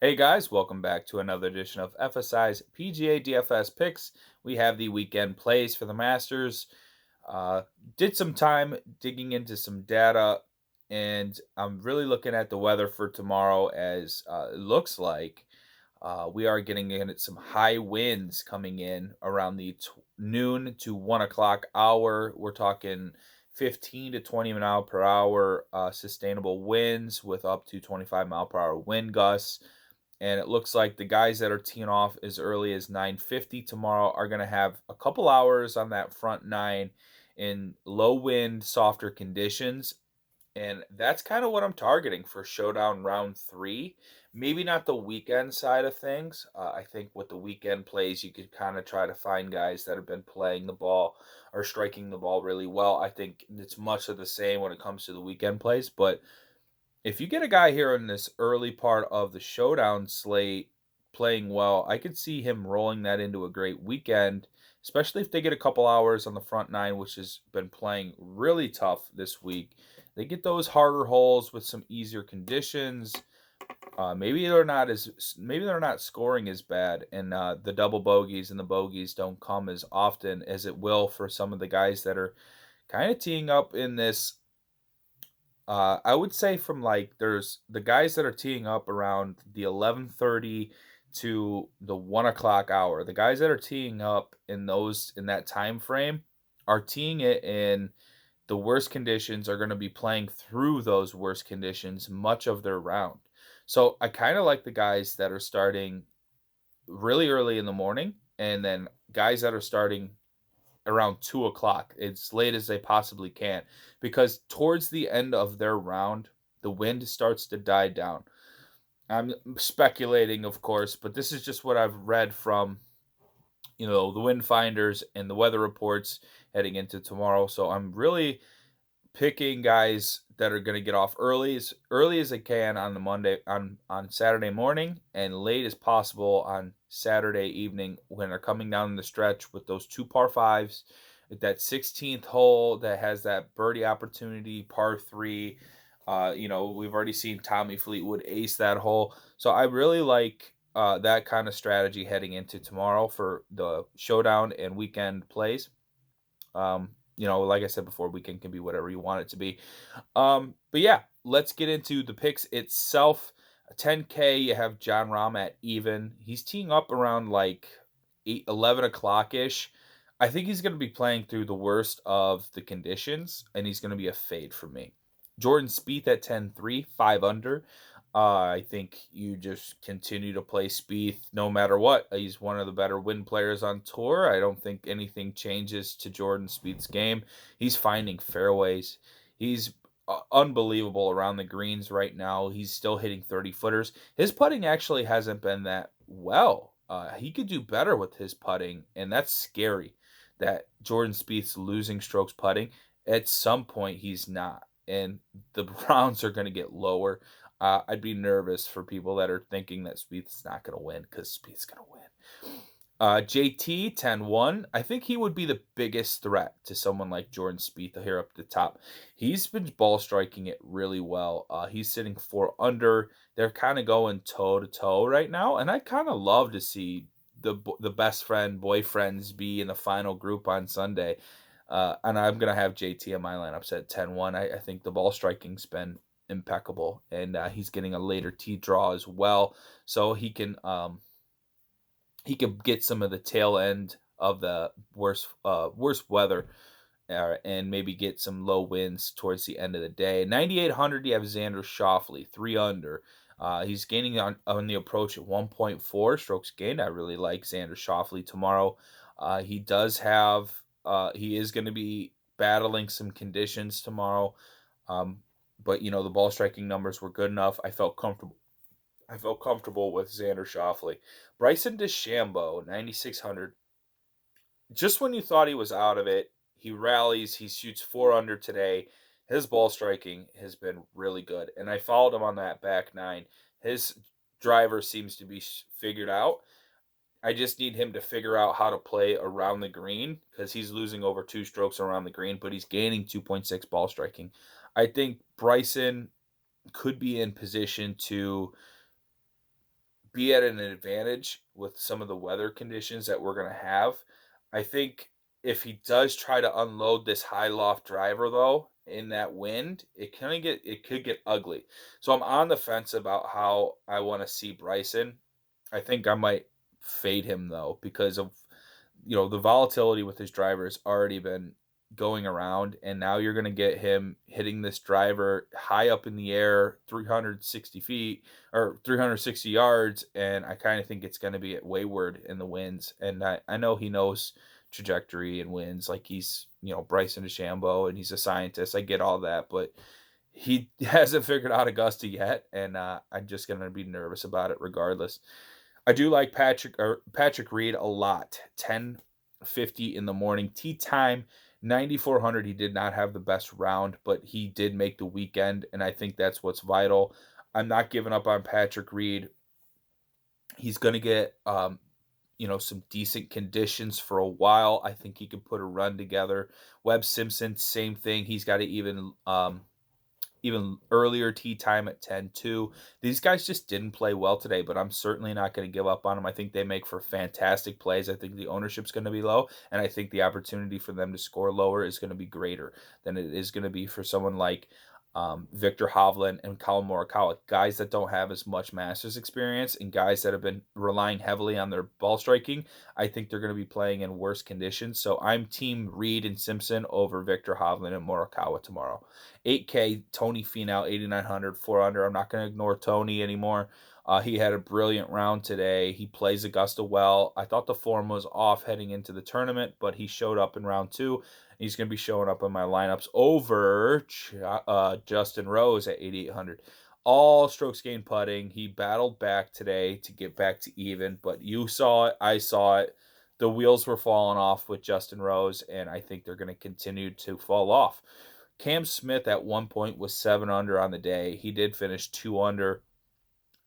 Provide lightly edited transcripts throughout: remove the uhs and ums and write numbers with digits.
Hey guys, welcome back to another edition of FSI's PGA DFS picks. We have the weekend plays for the Masters. Uh, did some time digging into some data, and I'm really looking at the weather for tomorrow as it looks like we are getting in at some high winds coming in around the noon to 1 o'clock hour. We're talking 15 to 20 mile per hour sustainable winds with up to 25 mile per hour wind gusts, and it looks like the guys that are teeing off as early as 9:50 tomorrow are going to have a couple hours on that front nine in low wind, softer conditions. And that's kind of what I'm targeting for Showdown round three. Maybe not the weekend side of things. I think with the weekend plays, you could kind of try to find guys that have been playing the ball or striking the ball really well. I think it's much of the same when it comes to the weekend plays. But if you get a guy here in this early part of the Showdown slate playing well, I could see him rolling that into a great weekend, especially if they get a couple hours on the front nine, which has been playing really tough this week. They get those harder holes with some easier conditions. Maybe they're not scoring as bad, and the double bogeys and the bogeys don't come as often as it will for some of the guys that are kind of teeing up in this. I would say from like there's the guys that are teeing up around the 11:30 to the 1 o'clock hour. The guys that are teeing up in that time frame are teeing it in the worst conditions, are going to be playing through those worst conditions much of their round. So I kind of like the guys that are starting really early in the morning, and then guys that are starting around 2 o'clock, as late as they possibly can, because towards the end of their round, the wind starts to die down. I'm speculating, of course, but this is just what I've read from the wind finders and the weather reports heading into tomorrow. So I'm really picking guys that are going to get off early as they can on the Monday on Saturday morning and late as possible on Saturday evening when they're coming down the stretch with those two par fives, with that 16th hole that has that birdie opportunity, par three. We've already seen Tommy Fleetwood ace that hole, so I really like that kind of strategy heading into tomorrow for the Showdown and weekend plays. Like I said before, weekend can be whatever you want it to be. But yeah, let's get into the picks itself. 10K, you have John Rahm at even. He's teeing up around like 11 o'clock ish. I think he's going to be playing through the worst of the conditions, and he's going to be a fade for me. Jordan Spieth at 10-3, 5 under. I think you just continue to play Spieth no matter what. He's one of the better win players on tour. I don't think anything changes to Jordan Spieth's game. He's finding fairways. He's unbelievable around the greens right now. He's still hitting 30 footers. His putting actually hasn't been that well. He could do better with his putting, and that's scary. That Jordan Spieth's losing strokes putting. At some point, he's not, and the rounds are going to get lower. I'd be nervous for people that are thinking that Spieth's not going to win, because Spieth's going to win. JT 10-1. I think he would be the biggest threat to someone like Jordan Spieth here up at the top. He's been ball striking it really well. He's sitting 4 under. They're kind of going toe to toe right now, and I kind of love to see the best friend boyfriends be in the final group on Sunday. And I'm gonna have JT in my lineups at 10-1. I think the ball striking's been impeccable, and he's getting a later tee draw as well, so he could get some of the tail end of the worst weather, and maybe get some low winds towards the end of the day. 9,800, you have Xander Schauffele, 3 under. He's gaining on the approach at 1.4 strokes gained. I really like Xander Schauffele tomorrow. He is going to be battling some conditions tomorrow. But the ball striking numbers were good enough. I felt comfortable with Xander Schauffele. Bryson DeChambeau, 9,600. Just when you thought he was out of it, he rallies. He shoots 4 under today. His ball striking has been really good, and I followed him on that back nine. His driver seems to be figured out. I just need him to figure out how to play around the green, because he's losing over 2 strokes around the green, but he's gaining 2.6 ball striking. I think Bryson could be in position to be at an advantage with some of the weather conditions that we're gonna have. I think if he does try to unload this high loft driver though in that wind, it could get ugly. So I'm on the fence about how I want to see Bryson. I think I might fade him though because of the volatility with his driver has already been going around, and now you're going to get him hitting this driver high up in the air, 360 feet or 360 yards, and I kind of think it's going to be wayward in the winds. And I know he knows trajectory and winds, like he's Bryson DeChambeau and he's a scientist. I get all that, but he hasn't figured out Augusta yet, and I'm just going to be nervous about it regardless. I do like Patrick Reed a lot. 10:50 in the morning tee time, 9,400. He did not have the best round, but he did make the weekend, and I think that's what's vital. I'm not giving up on Patrick Reed. He's going to get some decent conditions for a while. I think he could put a run together. Webb Simpson, same thing. He's got to even earlier tee time at 10-2. These guys just didn't play well today, but I'm certainly not going to give up on them. I think they make for fantastic plays. I think the ownership's going to be low, and I think the opportunity for them to score lower is going to be greater than it is going to be for someone like Victor Hovland and Colin Morikawa, guys that don't have as much Masters experience and guys that have been relying heavily on their ball striking. I think they're going to be playing in worse conditions. So I'm team Reed and Simpson over Victor Hovland and Morikawa tomorrow. 8K, Tony Finau, 8,900, 4 under. I'm not going to ignore Tony anymore. He had a brilliant round today. He plays Augusta well. I thought the form was off heading into the tournament, but he showed up in round 2. He's going to be showing up in my lineups over Justin Rose at 8,800. All strokes gained putting. He battled back today to get back to even, but you saw it. I saw it. The wheels were falling off with Justin Rose, and I think they're going to continue to fall off. Cam Smith at one point was 7 under on the day. He did finish 2 under.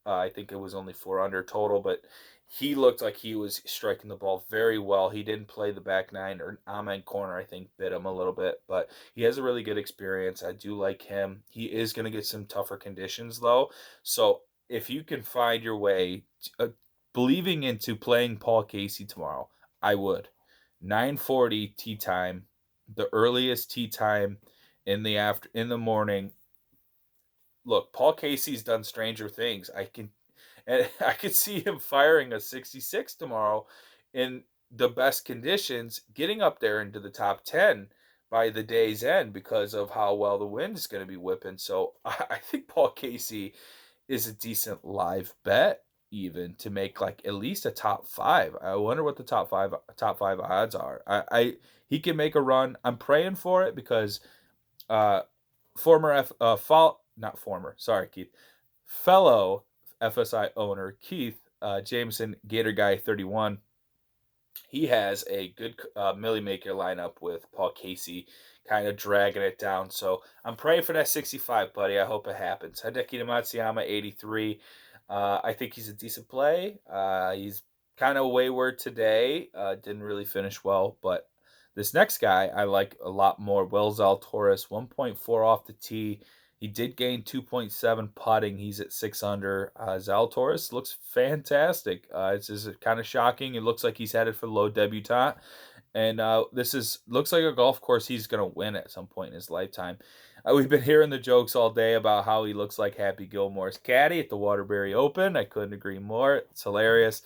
I think it was only 4 under total, but he looked like he was striking the ball very well. He didn't play the back nine, or Ahmed Corner, I think, bit him a little bit, but he has a really good experience. I do like him. He is going to get some tougher conditions, though. So if you can find your way believing into playing Paul Casey tomorrow, I would. 9:40 tee time, the earliest tee time in the morning. Look, Paul Casey's done stranger things. I could see him firing a 66 tomorrow in the best conditions, getting up there into the top 10 by the day's end because of how well the wind is going to be whipping. So I think Paul Casey is a decent live bet, even to make like at least a top 5. I wonder what the top five odds are. He can make a run. I'm praying for it because uh former not former, sorry, Keith, fellow FSI owner Keith Jameson, Gator Guy 31, he has a good Millie Maker lineup with Paul Casey kind of dragging it down. So I'm praying for that 65, buddy. I hope it happens. Hideki Matsuyama, 83. I think he's a decent play. He's kind of wayward today. Didn't really finish well, but this next guy I like a lot more. Will Zalatoris, 1.4 off the tee. He did gain 2.7 putting. He's at 6 under. Zalatoris looks fantastic. It's just kind of shocking. It looks like he's headed for the low debutante. And looks like a golf course he's going to win at some point in his lifetime. We've been hearing the jokes all day about how he looks like Happy Gilmore's caddy at the Waterbury Open. I couldn't agree more. It's hilarious.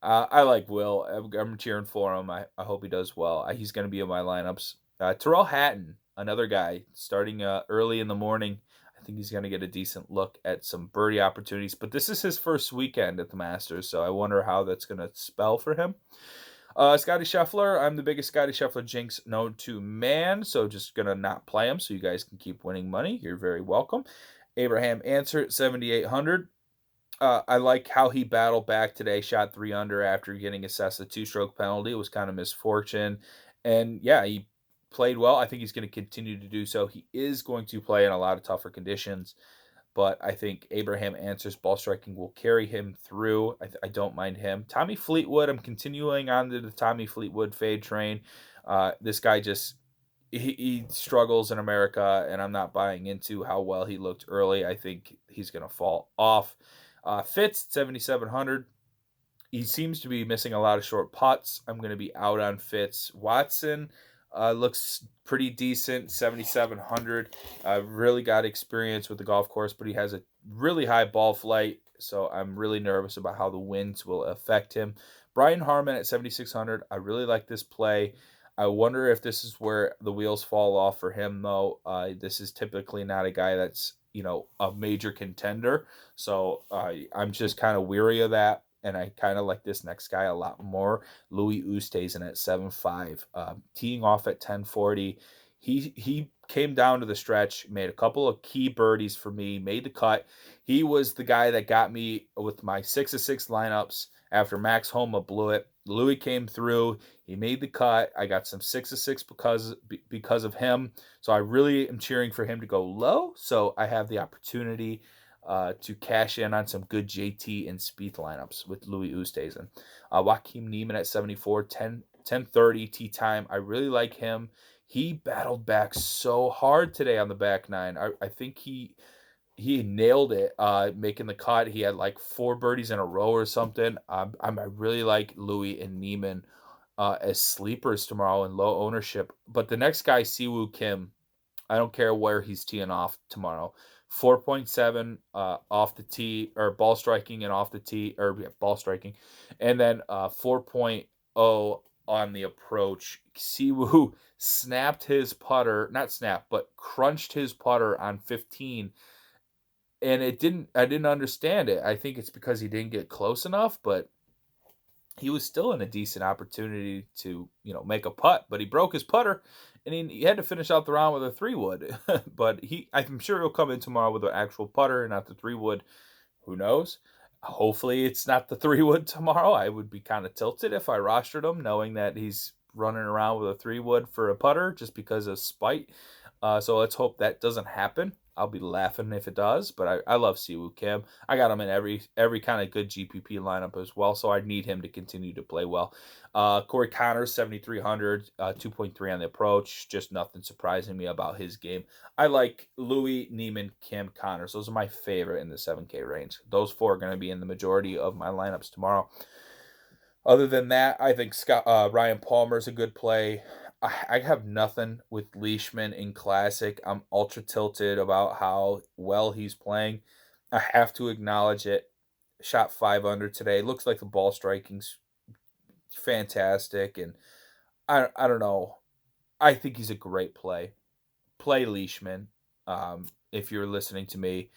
I like Will. I'm cheering for him. I hope he does well. He's going to be in my lineups. Terrell Hatton, another guy, starting early in the morning. I think he's going to get a decent look at some birdie opportunities. But this is his first weekend at the Masters, so I wonder how that's going to spell for him. Scotty Scheffler, I'm the biggest Scotty Scheffler jinx known to man, so just going to not play him so you guys can keep winning money. You're very welcome. Abraham Answer, 7,800. I like how he battled back today, shot 3 under after getting assessed a 2-stroke penalty. It was kind of misfortune. And yeah, he played well. I think he's going to continue to do so. He is going to play in a lot of tougher conditions, but I think Abraham Answer's ball striking will carry him through. I don't mind him. Tommy Fleetwood, I'm continuing on to the Tommy Fleetwood fade train. This guy just he struggles in America, and I'm not buying into how well he looked early. I think he's going to fall off. Fitz, 7,700. He seems to be missing a lot of short putts. I'm going to be out on Fitz. Watson looks pretty decent, 7,700. Really got experience with the golf course, but he has a really high ball flight, so I'm really nervous about how the winds will affect him. Brian Harman at 7,600. I really like this play. I wonder if this is where the wheels fall off for him, though. This is typically not a guy that's, a major contender. So I'm just kind of weary of that. And I kind of like this next guy a lot more. Louis Oosthuizen at 7.5, teeing off at 10:40. He came down to the stretch, made a couple of key birdies for me, made the cut. He was the guy that got me with my 6 of 6 lineups after Max Homa blew it. Louis came through. He made the cut. I got some 6 of 6 because of him. So I really am cheering for him to go low. So I have the opportunity to cash in on some good JT and Spieth lineups with Louis Oosthuizen. Joaquin Niemann at 74, 10:30 tee time. I really like him. He battled back so hard today on the back nine. I think he nailed it, making the cut. He had like 4 birdies in a row or something. I really like Louis and Neiman as sleepers tomorrow in low ownership. But the next guy, Siwoo Kim, I don't care where he's teeing off tomorrow. 4.7 off the tee, or ball striking and off the tee, or yeah, ball striking. And then 4.0 on the approach. Siwoo snapped his putter, not snapped, but crunched his putter on 15. And I didn't understand it. I think it's because he didn't get close enough, but he was still in a decent opportunity to, make a putt, but he broke his putter and he had to finish out the round with a 3-wood. But I'm sure he'll come in tomorrow with an actual putter and not the 3-wood. Who knows? Hopefully it's not the 3-wood tomorrow. I would be kind of tilted if I rostered him, knowing that he's running around with a 3-wood for a putter just because of spite. So let's hope that doesn't happen. I'll be laughing if it does, but I love Siwoo Kim. I got him in every kind of good GPP lineup as well, so I need him to continue to play well. Corey Connors, 7,300, 2.3 on the approach. Just nothing surprising me about his game. I like Louis, Neiman, Kim, Connors. Those are my favorite in the 7K range. Those 4 are going to be in the majority of my lineups tomorrow. Other than that, I think Ryan Palmer is a good play. I have nothing with Leishman in Classic. I'm ultra tilted about how well he's playing. I have to acknowledge it. Shot 5 under today. Looks like the ball striking's fantastic, and I don't know. I think he's a great play. Play Leishman. If you're listening to me,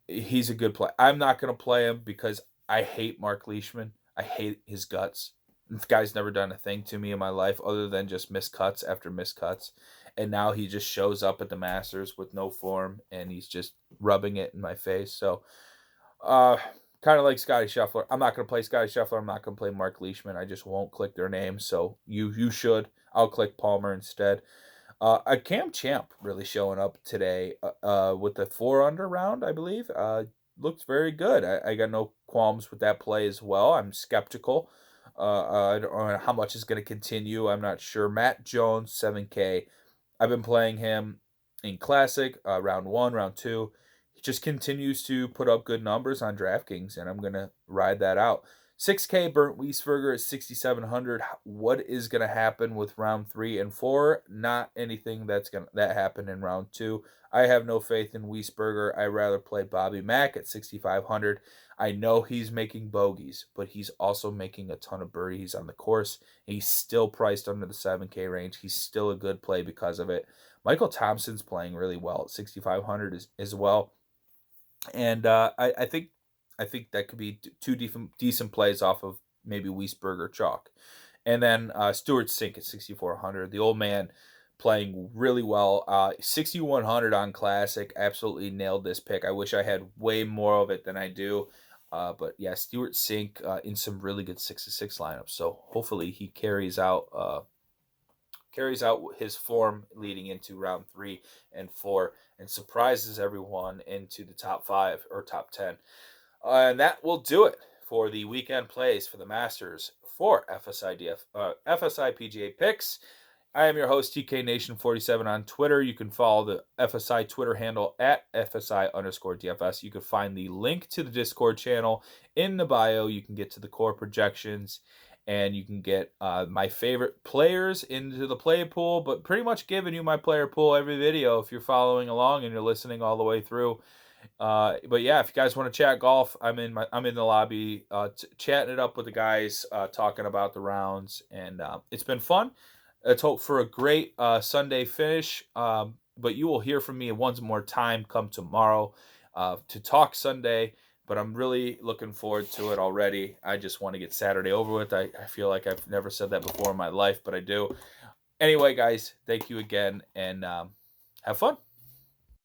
he's a good play. I'm not going to play him because I hate Mark Leishman. I hate his guts. This guy's never done a thing to me in my life other than just miscuts after miscuts. And now he just shows up at the Masters with no form and he's just rubbing it in my face. So, kind of like Scotty Scheffler. I'm not going to play Scotty Scheffler. I'm not going to play Mark Leishman. I just won't click their names. So you should. I'll click Palmer instead. A Cam Champ really showing up today with the 4 under round, I believe. Looked very good. I got no qualms with that play as well. I'm skeptical. I don't know how much is going to continue. I'm not sure. Matt Jones, 7K. I've been playing him in Classic, round 1, round 2. He just continues to put up good numbers on DraftKings, and I'm going to ride that out. 6K Bernd Wiesberger at 6,700. What is going to happen with round 3 and 4? Not anything that happened in round 2. I have no faith in Wiesberger. I'd rather play Bobby Mack at 6,500. I know he's making bogeys, but he's also making a ton of birdies on the course. He's still priced under the 7K range. He's still a good play because of it. Michael Thompson's playing really well at 6,500 as well. And I think that could be 2 decent plays off of maybe Wiesberger chalk. And then Stuart Sink at 6,400. The old man playing really well. 6,100 on Classic. Absolutely nailed this pick. I wish I had way more of it than I do. But yeah, Stuart Sink in some really good 6 of 6 lineups. So hopefully he carries out his form leading into round 3 and 4 and surprises everyone into the top 5 or top 10. And that will do it for the weekend plays for the Masters for FSI PGA picks. I am your host, TK Nation 47 on Twitter. You can follow the FSI Twitter handle at FSI_DFS. You can find the link to the Discord channel in the bio. You can get to the core projections and you can get my favorite players into the play pool, but pretty much giving you my player pool every video if you're following along and you're listening all the way through. But yeah, if you guys want to chat golf, I'm in the lobby, chatting it up with the guys, talking about the rounds, and it's been fun. Let's hope for a great Sunday finish. But you will hear from me once more time come tomorrow to talk Sunday. But I'm really looking forward to it already. I just want to get Saturday over with. I feel like I've never said that before in my life, but I do. Anyway, guys, thank you again, and have fun.